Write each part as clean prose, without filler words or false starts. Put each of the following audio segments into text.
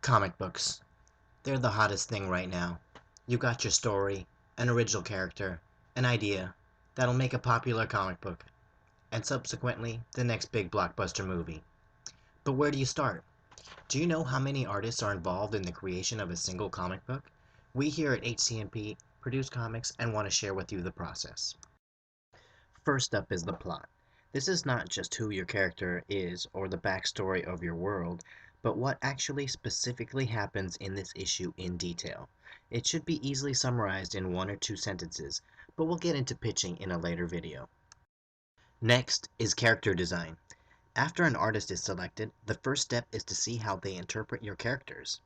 Comic books. They're the hottest thing right now. You got your story, an original character, an idea that'll make a popular comic book, and subsequently the next big blockbuster movie. But where do you start? Do you know how many artists are involved in the creation of a single comic book? We here at HCMP produce comics and want to share with you the process. First up is the plot. This is not just who your character is or the backstory of your world, but what actually specifically happens in this issue in detail. It should be easily summarized in 1 or 2 sentences, but we'll get into pitching in a later video. Next is character design. After an artist is selected, the first step is to see how they interpret your characters.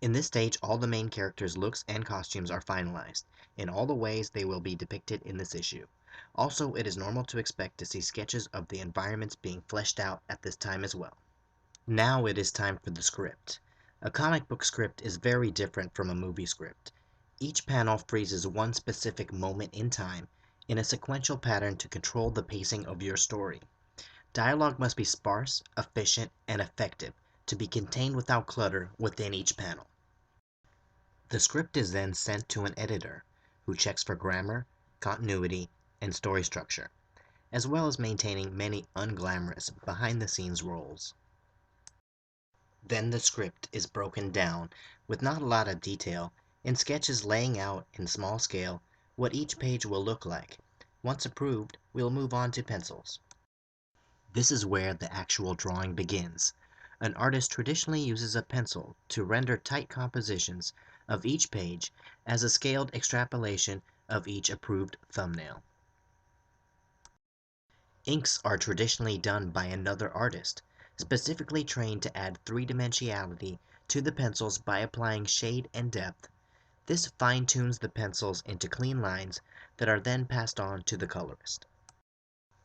In this stage, all the main characters' looks and costumes are finalized, in all the ways they will be depicted in this issue. Also, it is normal to expect to see sketches of the environments being fleshed out at this time as well. Now it is time for the script. A comic book script is very different from a movie script. Each panel freezes one specific moment in time in a sequential pattern to control the pacing of your story. Dialogue must be sparse, efficient, and effective to be contained without clutter within each panel. The script is then sent to an editor, who checks for grammar, continuity, and story structure, as well as maintaining many unglamorous behind-the-scenes roles. Then the script is broken down, with not a lot of detail, in sketches laying out in small scale what each page will look like. Once approved, we'll move on to pencils. This is where the actual drawing begins. An artist traditionally uses a pencil to render tight compositions of each page as a scaled extrapolation of each approved thumbnail. Inks are traditionally done by another artist, specifically trained to add three-dimensionality to the pencils by applying shade and depth. This fine-tunes the pencils into clean lines that are then passed on to the colorist.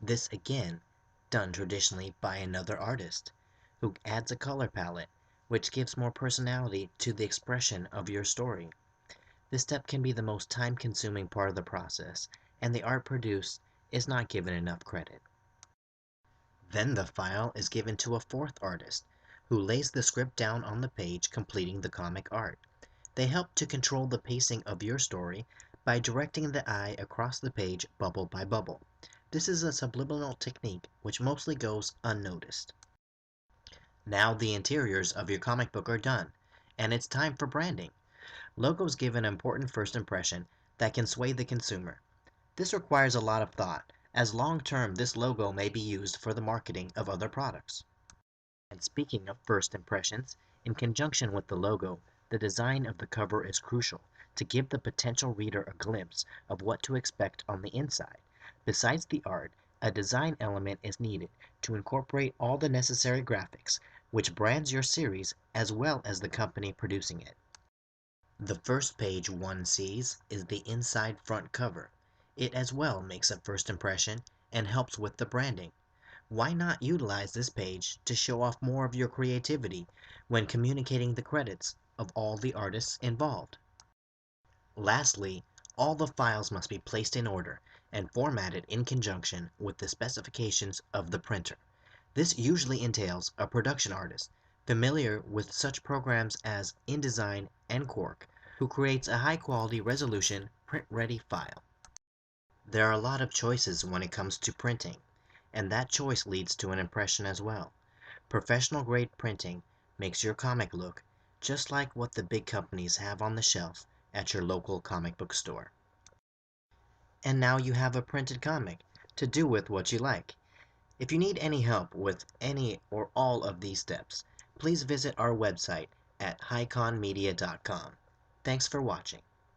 This again, done traditionally by another artist, who adds a color palette, which gives more personality to the expression of your story. This step can be the most time-consuming part of the process, and the art produced is not given enough credit. Then the file is given to a fourth artist, who lays the script down on the page, completing the comic art. They help to control the pacing of your story by directing the eye across the page bubble by bubble. This is a subliminal technique which mostly goes unnoticed. Now the interiors of your comic book are done, and it's time for branding. Logos give an important first impression that can sway the consumer. This requires a lot of thought, as long-term this logo may be used for the marketing of other products. And speaking of first impressions, in conjunction with the logo, the design of the cover is crucial to give the potential reader a glimpse of what to expect on the inside. Besides the art, a design element is needed to incorporate all the necessary graphics, which brands your series as well as the company producing it. The first page one sees is the inside front cover. It as well makes a first impression and helps with the branding. Why not utilize this page to show off more of your creativity when communicating the credits of all the artists involved? Lastly, all the files must be placed in order and formatted in conjunction with the specifications of the printer. This usually entails a production artist familiar with such programs as InDesign and Quark, who creates a high-quality resolution print-ready file. There are a lot of choices when it comes to printing, and that choice leads to an impression as well. Professional-grade printing makes your comic look just like what the big companies have on the shelf at your local comic book store. And now you have a printed comic to do with what you like. If you need any help with any or all of these steps, please visit our website at highconmedia.com. Thanks for watching.